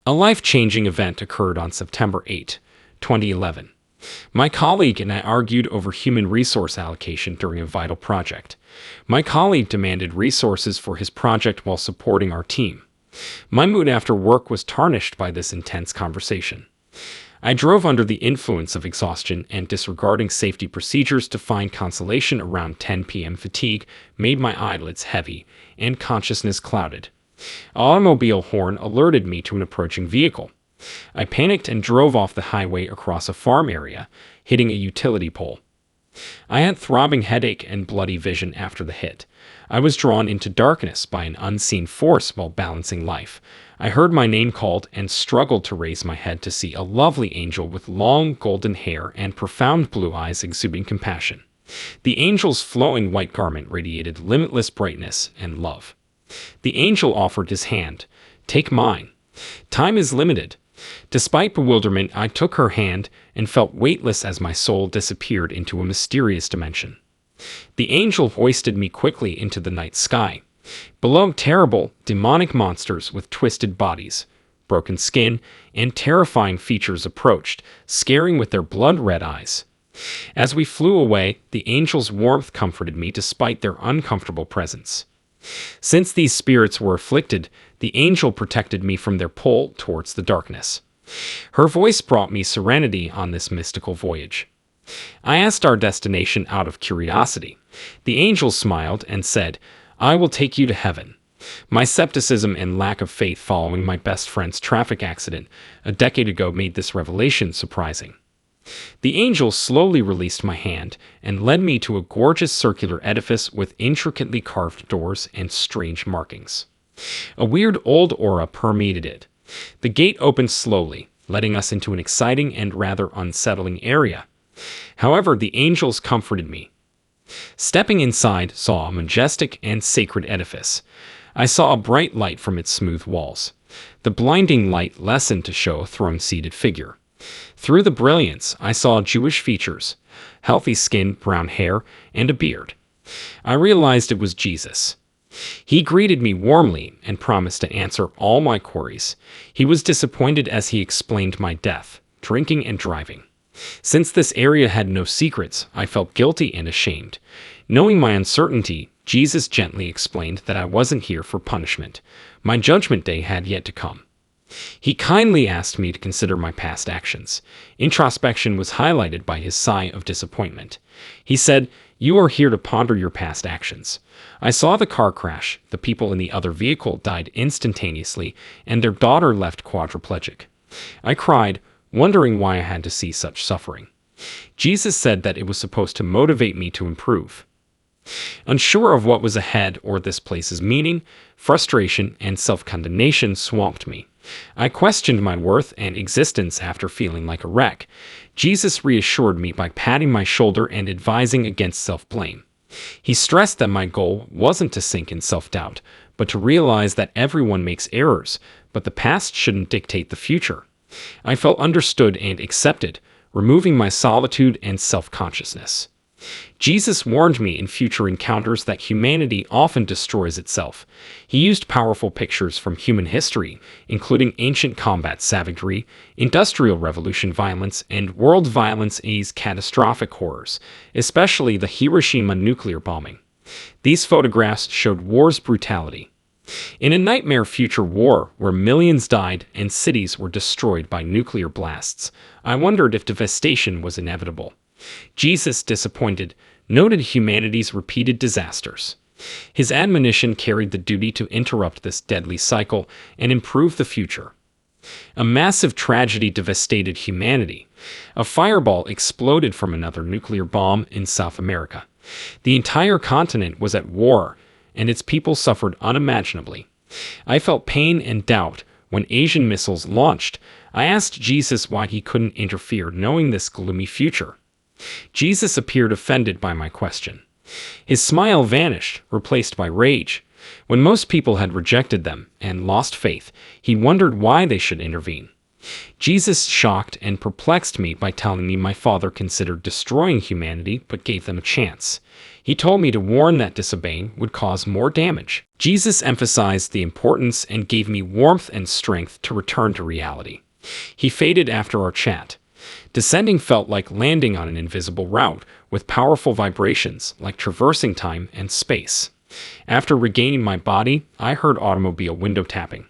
A life-changing event occurred on September 8, 2011. My colleague and I argued over human resource allocation during a vital project. My colleague demanded resources for his project while supporting our team. My mood after work was tarnished by this intense conversation. I drove under the influence of exhaustion and disregarding safety procedures to find consolation around 10 p.m. Fatigue made my eyelids heavy and consciousness clouded. An automobile horn alerted me to an approaching vehicle. I panicked and drove off the highway across a farm area, hitting a utility pole. I had throbbing headache and bloody vision after the hit. I was drawn into darkness by an unseen force while balancing life. I heard my name called and struggled to raise my head to see a lovely angel with long golden hair and profound blue eyes exuding compassion. The angel's flowing white garment radiated limitless brightness and love. The angel offered his hand. "Take mine. Time is limited." Despite bewilderment, I took her hand and felt weightless as my soul disappeared into a mysterious dimension. The angel hoisted me quickly into the night sky. Below, terrible, demonic monsters with twisted bodies, broken skin, and terrifying features approached, scaring with their blood-red eyes. As we flew away, the angel's warmth comforted me despite their uncomfortable presence. Since these spirits were afflicted, the angel protected me from their pull towards the darkness. Her voice brought me serenity on this mystical voyage. I asked our destination out of curiosity. The angel smiled and said, "I will take you to heaven." My skepticism and lack of faith following my best friend's traffic accident a decade ago made this revelation surprising. The angel slowly released my hand and led me to a gorgeous circular edifice with intricately carved doors and strange markings. A weird old aura permeated it. The gate opened slowly, letting us into an exciting and rather unsettling area. However, the angels comforted me. Stepping inside, saw a majestic and sacred edifice. I saw a bright light from its smooth walls. The blinding light lessened to show a throne-seated figure. Through the brilliance, I saw Jewish features, healthy skin, brown hair, and a beard. I realized it was Jesus. He greeted me warmly and promised to answer all my queries. He was disappointed as he explained my death, drinking, and driving. Since this area had no secrets, I felt guilty and ashamed. Knowing my uncertainty, Jesus gently explained that I wasn't here for punishment. My judgment day had yet to come. He kindly asked me to consider my past actions. Introspection was highlighted by his sigh of disappointment. He said, "You are here to ponder your past actions. I saw the car crash. The people in the other vehicle died instantaneously, and their daughter left quadriplegic. I cried, wondering why I had to see such suffering. Jesus said that it was supposed to motivate me to improve. Unsure of what was ahead or this place's meaning, frustration and self-condemnation swamped me. I questioned my worth and existence after feeling like a wreck. Jesus reassured me by patting my shoulder and advising against self-blame. He stressed that my goal wasn't to sink in self-doubt, but to realize that everyone makes errors, but the past shouldn't dictate the future. I felt understood and accepted, removing my solitude and self-consciousness. Jesus warned me in future encounters that humanity often destroys itself. He used powerful pictures from human history, including ancient combat savagery, industrial revolution violence, and world violence as catastrophic horrors, especially the Hiroshima nuclear bombing. These photographs showed war's brutality. In a nightmare future war where millions died and cities were destroyed by nuclear blasts, I wondered if devastation was inevitable. Jesus, disappointed, noted humanity's repeated disasters. His admonition carried the duty to interrupt this deadly cycle and improve the future. A massive tragedy devastated humanity. A fireball exploded from another nuclear bomb in South America. The entire continent was at war, and its people suffered unimaginably. I felt pain and doubt when Asian missiles launched. I asked Jesus why he couldn't interfere, knowing this gloomy future. Jesus appeared offended by my question. His smile vanished, replaced by rage. When most people had rejected them and lost faith, he wondered why they should intervene. Jesus shocked and perplexed me by telling me my Father considered destroying humanity but gave them a chance. He told me to warn that disobeying would cause more damage. Jesus emphasized the importance and gave me warmth and strength to return to reality. He faded after our chat. Descending felt like landing on an invisible route, with powerful vibrations like traversing time and space. After regaining my body, I heard automobile window tapping.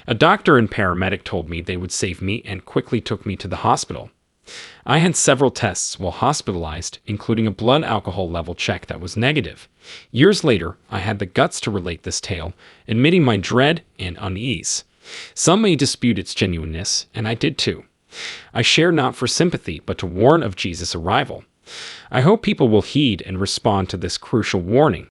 A doctor and paramedic told me they would save me and quickly took me to the hospital. I had several tests while hospitalized, including a blood alcohol level check that was negative. Years later, I had the guts to relate this tale, admitting my dread and unease. Some may dispute its genuineness, and I did too. I share not for sympathy, but to warn of Jesus' arrival. I hope people will heed and respond to this crucial warning.